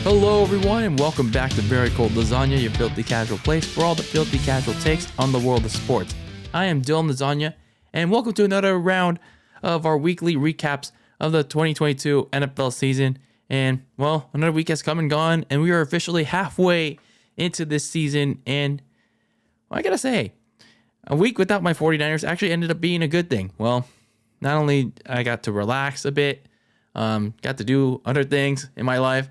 Hello everyone and welcome back to Very Cold Lasagna, your filthy casual place for all the filthy casual takes on the world of sports. I am DylanLasagna and welcome to another round of our weekly recaps of the 2022 NFL season. And well, another week has come and gone and we are officially halfway into this season, and well, I gotta say, a week without my 49ers actually ended up being a good thing. Well, not only I got to relax a bit, got to do other things in my life,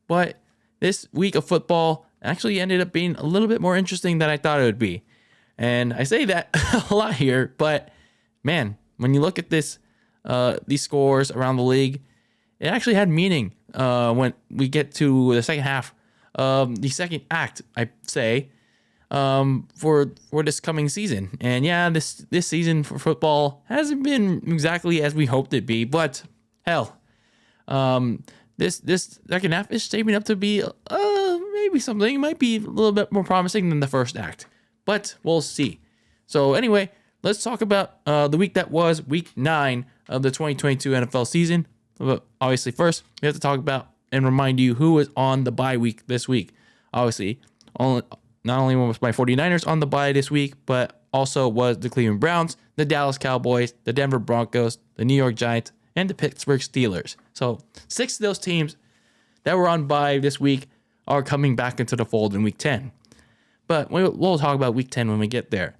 but this week of football actually ended up being a little bit more interesting than I thought it would be. And I say that a lot here, but man, when you look at these scores around the league, it actually had meaning when we get to the second half, the second act, I say, for this coming season. And yeah, this season for football hasn't been exactly as we hoped it'd be, but hell, This second half is shaping up to be maybe something. It might be a little bit more promising than the first act, but we'll see. So anyway, let's talk about the week that was week 9 of the 2022 NFL season. But obviously, first we have to talk about and remind you who was on the bye week this week. Obviously, not only was my 49ers on the bye this week, but also was the Cleveland Browns, the Dallas Cowboys, the Denver Broncos, the New York Giants, and the Pittsburgh Steelers. So 6 of those teams that were on bye this week are coming back into the fold in week 10. But we'll talk about week 10 when we get there.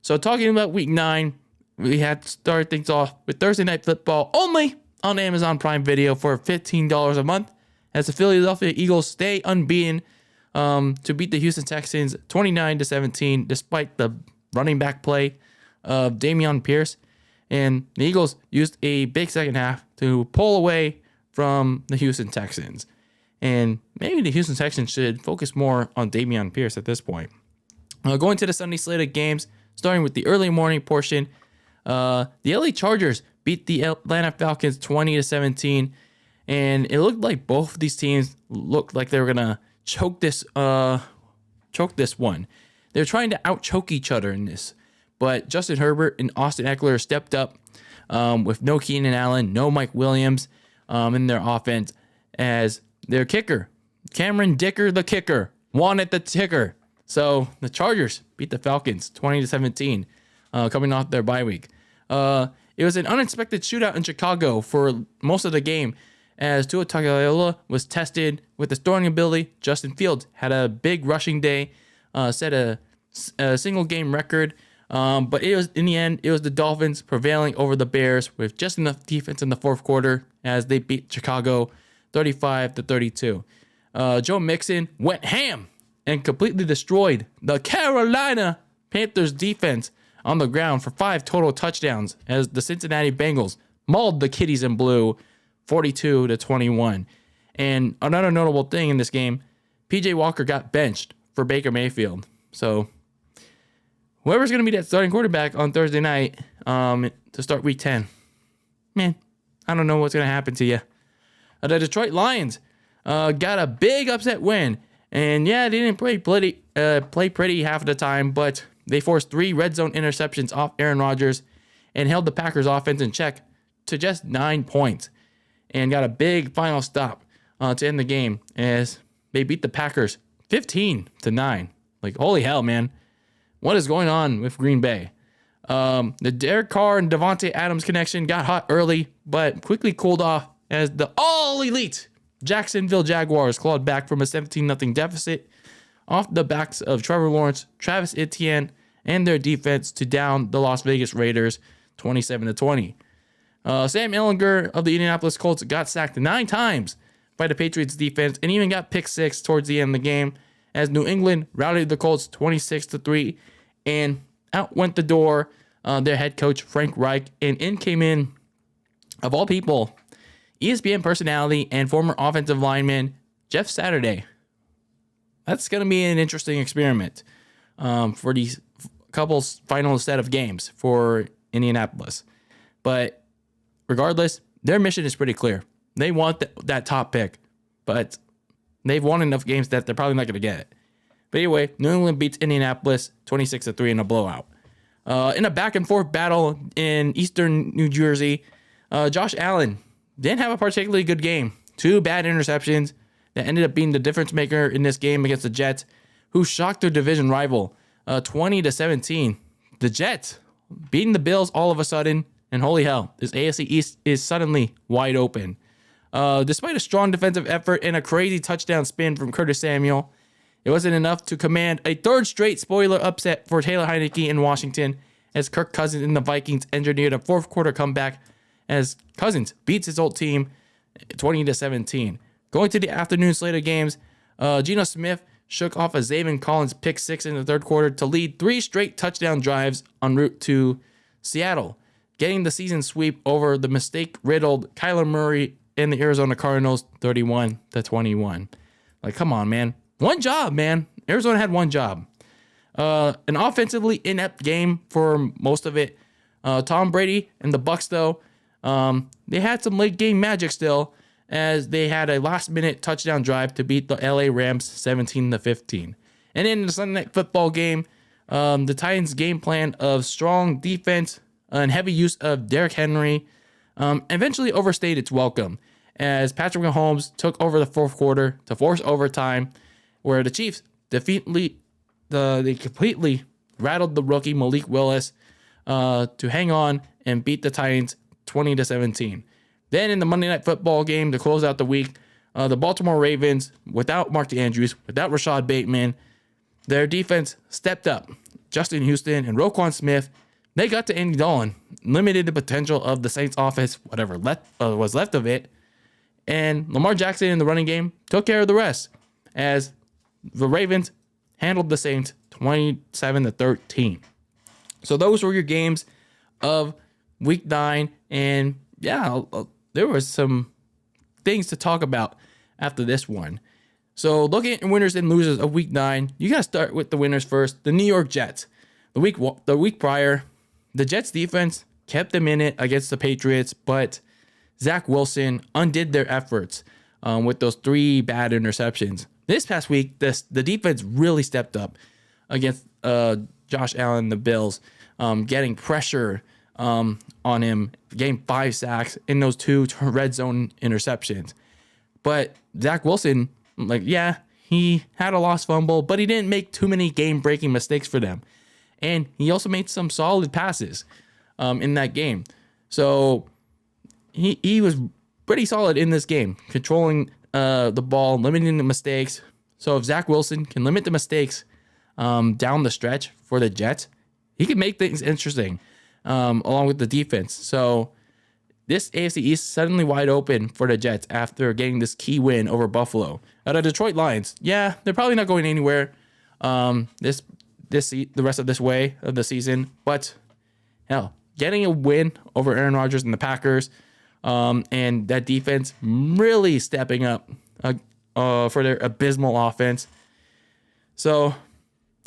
So talking about week 9, we had to start things off with Thursday Night Football only on Amazon Prime Video for $15 a month, as the Philadelphia Eagles stay unbeaten to beat the Houston Texans 29-17 despite the running back play of Dameon Pierce. And the Eagles used a big second half to pull away from the Houston Texans. And maybe the Houston Texans should focus more on Dameon Pierce at this point. Going to the Sunday slate of games, starting with the early morning portion, the LA Chargers beat the Atlanta Falcons 20-17. And it looked like both of these teams looked like they were going to choke this one. They're trying to out-choke each other in this. But Justin Herbert and Austin Eckler stepped up with no Keenan Allen, no Mike Williams in their offense, as their kicker, Cameron Dicker, the kicker, wanted the ticker. So the Chargers beat the Falcons 20-17, coming off their bye week. It was an unexpected shootout in Chicago for most of the game, as Tua Tagovailoa was tested with his throwing ability. Justin Fields had a big rushing day, set a single game record. But it was, in the end, it was the Dolphins prevailing over the Bears with just enough defense in the fourth quarter as they beat Chicago 35-32. Joe Mixon went ham and completely destroyed the Carolina Panthers defense on the ground for 5 total touchdowns as the Cincinnati Bengals mauled the Kitties in blue 42-21. And another notable thing in this game, PJ Walker got benched for Baker Mayfield. So whoever's going to be that starting quarterback on Thursday night to start week 10, man, I don't know what's going to happen to you. The Detroit Lions got a big upset win. And yeah, they didn't play pretty half of the time, but they forced 3 red zone interceptions off Aaron Rodgers and held the Packers offense in check to just 9 points and got a big final stop to end the game as they beat the Packers 15-9. Like, holy hell, man. What is going on with Green Bay? The Derek Carr and Devontae Adams connection got hot early, but quickly cooled off as the all-elite Jacksonville Jaguars clawed back from a 17-0 deficit off the backs of Trevor Lawrence, Travis Etienne, and their defense to down the Las Vegas Raiders 27-20. Sam Ehlinger of the Indianapolis Colts got sacked 9 times by the Patriots defense and even got pick 6 towards the end of the game as New England routed the Colts 26-3 and out went the door their head coach Frank Reich, and in came in, of all people, ESPN personality and former offensive lineman Jeff Saturday. That's going to be an interesting experiment for these couple's final set of games for Indianapolis. But regardless, their mission is pretty clear. They want that top pick, but they've won enough games that they're probably not going to get it. But anyway, New England beats Indianapolis 26-3 in a blowout. In a back-and-forth battle in eastern New Jersey, Josh Allen didn't have a particularly good game. 2 bad interceptions that ended up being the difference maker in this game against the Jets, who shocked their division rival 20-17. The Jets beating the Bills all of a sudden, and holy hell, this AFC East is suddenly wide open. Despite a strong defensive effort and a crazy touchdown spin from Curtis Samuel, it wasn't enough to command a third straight spoiler upset for Taylor Heineke in Washington, as Kirk Cousins and the Vikings engineered a fourth quarter comeback as Cousins beats his old team 20-17. Going to the afternoon slate of games, Geno Smith shook off a Zaven Collins pick six in the third quarter to lead 3 straight touchdown drives en route to Seattle, getting the season sweep over the mistake-riddled Kyler Murray and the Arizona Cardinals 31-21. Like, come on, man. One job, man. Arizona had one job. An offensively inept game for most of it. Tom Brady and the Bucs, though, they had some late game magic still, as they had a last-minute touchdown drive to beat the LA Rams 17-15. And in the Sunday Night Football game, the Titans' game plan of strong defense and heavy use of Derrick Henry eventually overstayed its welcome, as Patrick Mahomes took over the fourth quarter to force overtime, where the Chiefs they completely rattled the rookie Malik Willis to hang on and beat the Titans 20-17. Then in the Monday Night Football game to close out the week, the Baltimore Ravens, without Mark Andrews, without Rashad Bateman, their defense stepped up. Justin Houston and Roquan Smith, they got to Andy Dalton, limited the potential of the Saints offense, whatever was left of it. And Lamar Jackson in the running game took care of the rest, as the Ravens handled the Saints 27-13. So those were your games of Week 9. And yeah, there was some things to talk about after this one. So looking at winners and losers of Week 9, you got to start with the winners first. The New York Jets. The week prior, the Jets defense kept them in it against the Patriots, but Zach Wilson undid their efforts with those 3 bad interceptions. This past week, the defense really stepped up against Josh Allen, the Bills, getting pressure on him, getting 5 sacks in those 2 red zone interceptions. But Zach Wilson, he had a lost fumble, but he didn't make too many game-breaking mistakes for them. And he also made some solid passes in that game. So he was pretty solid in this game, controlling the ball, limiting the mistakes. So if Zach Wilson can limit the mistakes down the stretch for the Jets, he can make things interesting along with the defense. So this AFC East suddenly wide open for the Jets after getting this key win over Buffalo. The Detroit Lions, they're probably not going anywhere the rest of this way of the season. But hell, getting a win over Aaron Rodgers and the Packers, and that defense really stepping up for their abysmal offense. So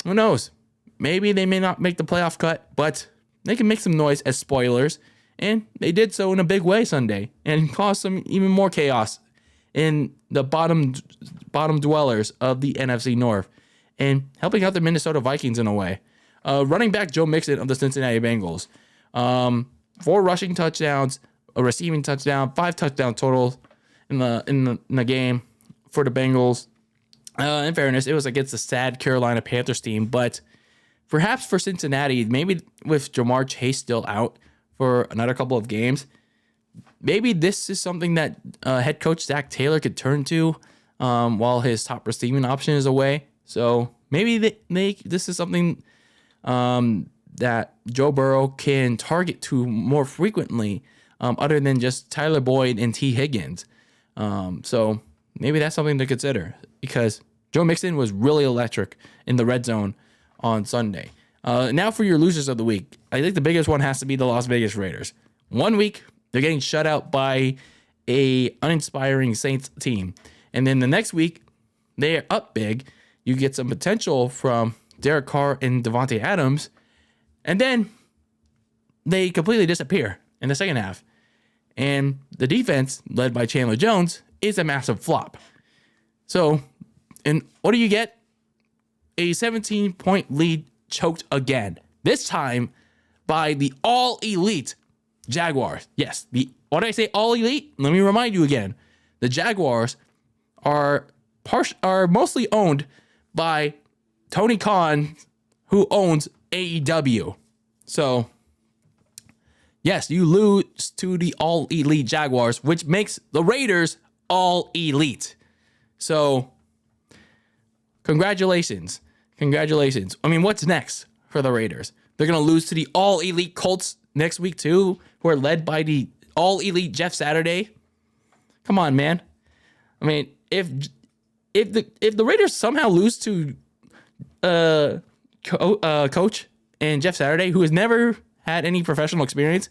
who knows? Maybe they may not make the playoff cut, but they can make some noise as spoilers. And they did so in a big way Sunday and caused some even more chaos in the bottom dwellers of the NFC North, and helping out the Minnesota Vikings in a way. Running back Joe Mixon of the Cincinnati Bengals, 4 rushing touchdowns, a receiving touchdown, 5 touchdown totals in the game for the Bengals. In fairness, it was against the sad Carolina Panthers team, but perhaps for Cincinnati, maybe with Jamar Chase still out for another couple of games, maybe this is something that head coach Zach Taylor could turn to while his top receiving option is away. So maybe this is something that Joe Burrow can target to more frequently, other than just Tyler Boyd and T. Higgins. So maybe that's something to consider, because Joe Mixon was really electric in the red zone on Sunday. Now for your losers of the week. I think the biggest one has to be the Las Vegas Raiders. 1 week, they're getting shut out by a uninspiring Saints team. And then the next week, they are up big. You get some potential from Derek Carr and Devontae Adams. And then they completely disappear in the second half. And the defense, led by Chandler Jones, is a massive flop. So, and what do you get? A 17-point lead choked again. This time by the all-elite Jaguars. Yes, what did I say, all-elite? Let me remind you again. The Jaguars are are mostly owned by Tony Khan, who owns AEW. So, yes, you lose to the All Elite Jaguars, which makes the Raiders All Elite. So, congratulations. Congratulations. I mean, what's next for the Raiders? They're going to lose to the All Elite Colts next week, too, who are led by the All Elite Jeff Saturday. Come on, man. I mean, if the Raiders somehow lose to coach and Jeff Saturday, who has never had any professional experience,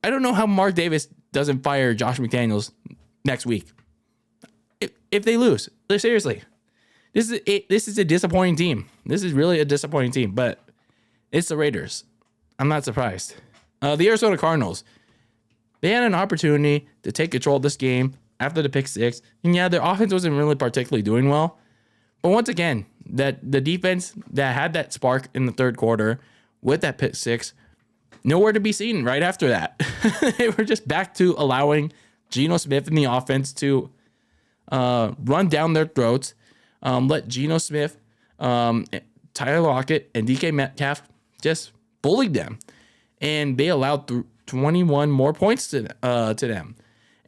I don't know how Mark Davis doesn't fire Josh McDaniels next week. If they lose, seriously, this is a disappointing team. This is really a disappointing team, but it's the Raiders. I'm not surprised. The Arizona Cardinals, they had an opportunity to take control of this game after the pick six, and yeah, their offense wasn't really particularly doing well. But once again, that the defense that had that spark in the third quarter with that pick six, nowhere to be seen right after that. They were just back to allowing Geno Smith and the offense to run down their throats, let Geno Smith, Tyler Lockett, and DK Metcalf just bullied them. And they allowed 21 more points to them.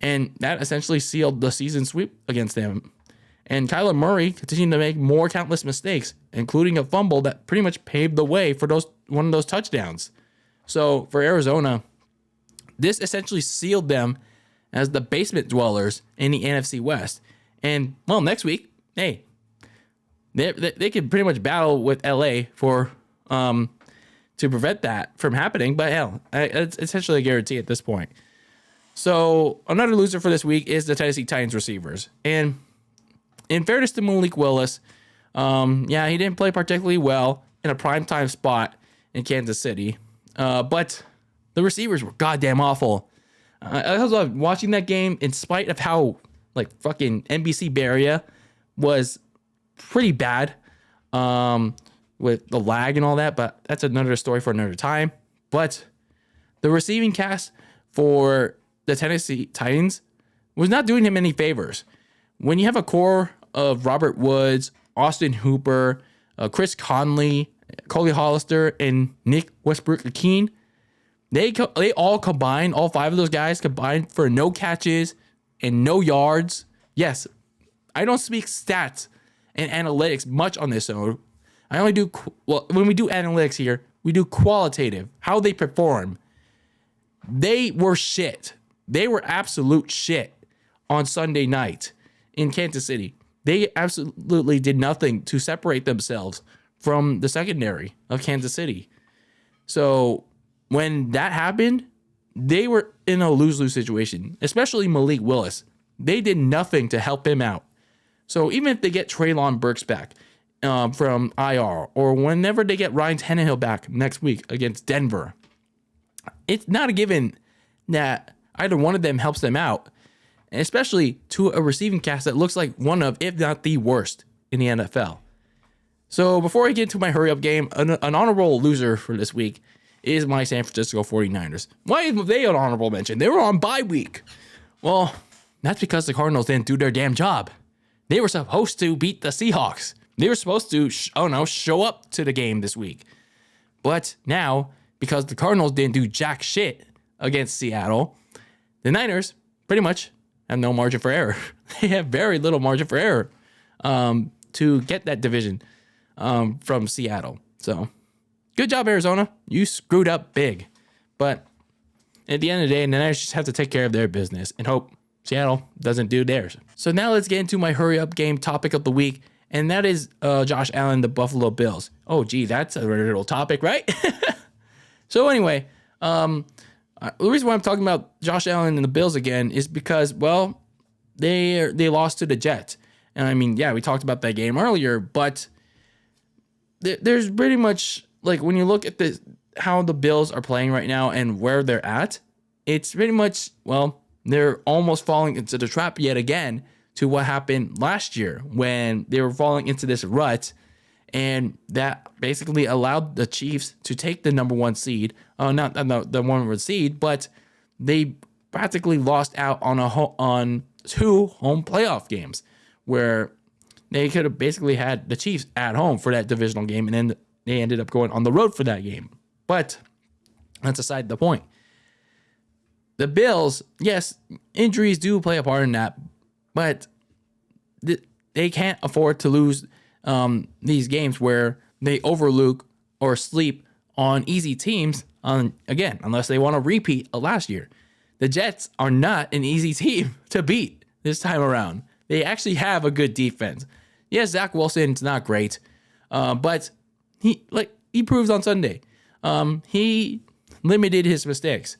And that essentially sealed the season sweep against them. And Kyler Murray continued to make more countless mistakes, including a fumble that pretty much paved the way for one of those touchdowns. So for Arizona, this essentially sealed them as the basement dwellers in the NFC West. And, well, next week, hey, they can pretty much battle with LA for to prevent that from happening. But hell, it's essentially a guarantee at this point. So another loser for this week is the Tennessee Titans receivers. And in fairness to Malik Willis, he didn't play particularly well in a primetime spot in Kansas City. But the receivers were goddamn awful. I was watching that game in spite of how fucking NBC Bay Area was pretty bad with the lag and all that. But that's another story for another time. But the receiving cast for the Tennessee Titans was not doing him any favors. When you have a core of Robert Woods, Austin Hooper, Chris Conley, Coley Hollister, and Nick Westbrook-Akeen, they all combined, all five of those guys combined for no catches and no yards. Yes, I don't speak stats and analytics much on this, so I only do, when we do analytics here, we do qualitative, how they perform. They were shit. They were absolute shit on Sunday night in Kansas City. They absolutely did nothing to separate themselves from the secondary of Kansas City. So when that happened, they were in a lose-lose situation, especially Malik Willis. They did nothing to help him out. So even if they get Treylon Burks back from IR, or whenever they get Ryan Tannehill back next week against Denver, it's not a given that either one of them helps them out, especially to a receiving cast that looks like one of, if not the worst in the NFL. So before I get into my hurry-up game, an honorable loser for this week is my San Francisco 49ers. Why is they an honorable mention? They were on bye week. Well, that's because the Cardinals didn't do their damn job. They were supposed to beat the Seahawks. They were supposed to, show up to the game this week. But now, because the Cardinals didn't do jack shit against Seattle, the Niners pretty much have no margin for error. They have very little margin for error to get that division from Seattle. So, good job, Arizona. You screwed up big. But at the end of the day, the Niners just have to take care of their business and hope Seattle doesn't do theirs. So now let's get into my hurry-up game topic of the week, and that is Josh Allen, the Buffalo Bills. Oh, gee, that's a little topic, right? So anyway, the reason why I'm talking about Josh Allen and the Bills again is because, well, they lost to the Jets. And I mean, yeah, we talked about that game earlier, but there's pretty much, when you look at how the Bills are playing right now and where they're at, it's pretty much, well, they're almost falling into the trap yet again to what happened last year when they were falling into this rut. And that basically allowed the Chiefs to take the number one seed. Not the number one seed, but they practically lost out on two home playoff games where they could have basically had the Chiefs at home for that divisional game, and then they ended up going on the road for that game. But that's aside the point. The Bills, yes, injuries do play a part in that, but they can't afford to lose these games where they overlook or sleep on easy teams, again, unless they want to repeat of last year. The Jets are not an easy team to beat this time around. They actually have a good defense. Yes, Zach Wilson's not great, but he proves on Sunday. He limited his mistakes.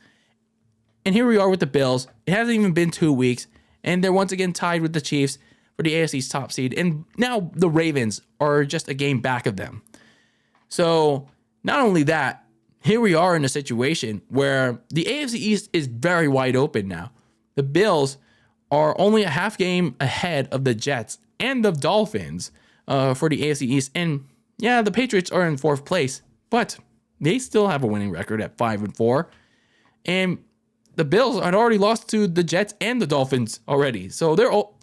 And here we are with the Bills. It hasn't even been 2 weeks, and they're once again tied with the Chiefs for the AFC's top seed. And now the Ravens are just a game back of them. So not only that, here we are in a situation where the AFC East is very wide open now. The Bills are only a half game ahead of the Jets and the Dolphins for the AFC East. And yeah, the Patriots are in 4th place, but they still have a winning record at 5-4. And the Bills had already lost to the Jets and the Dolphins already. So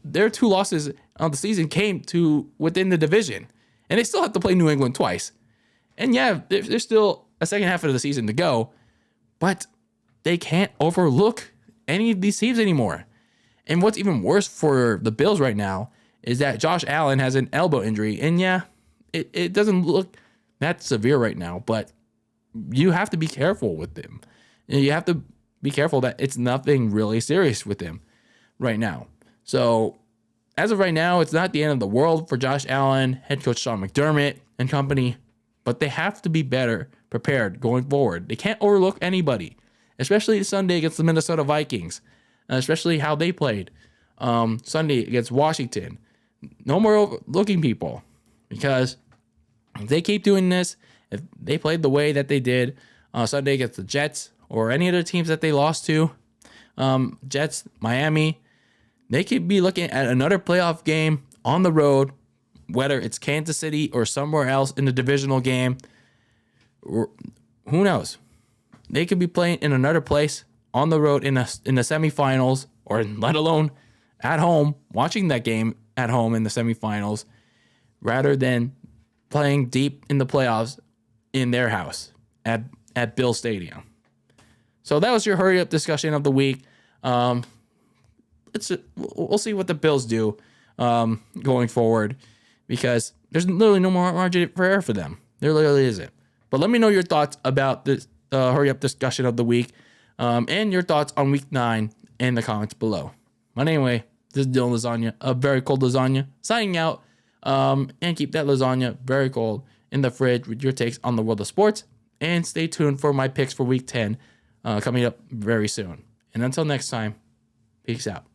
their 2 losses on the season came to within the division. And they still have to play New England twice. And yeah, there's still a second half of the season to go. But they can't overlook any of these teams anymore. And what's even worse for the Bills right now is that Josh Allen has an elbow injury. And yeah, it doesn't look that severe right now. But you have to be careful with him. You have to be careful that it's nothing really serious with him right now. So as of right now, it's not the end of the world for Josh Allen, head coach Sean McDermott and company, but they have to be better prepared going forward. They can't overlook anybody, especially Sunday against the Minnesota Vikings, especially how they played Sunday against Washington. No more overlooking people, because if they keep doing this, if they played the way that they did Sunday against the Jets, or any other teams that they lost to, Jets, Miami, they could be looking at another playoff game on the road, whether it's Kansas City or somewhere else in the divisional game. Or who knows? They could be playing in another place on the road in the semifinals, or let alone at home, watching that game at home in the semifinals, rather than playing deep in the playoffs in their house at Bill Stadium. So that was your hurry up discussion of the week. We'll see what the Bills do going forward, because there's literally no more margin for error for them. There literally isn't. But let me know your thoughts about this hurry up discussion of the week, and your thoughts on week 9 in the comments below. But anyway, this is DylanLasagna, a very cold lasagna, signing out. And keep that lasagna very cold in the fridge with your takes on the world of sports. And stay tuned for my picks for week 10 coming up very soon. And until next time, peace out.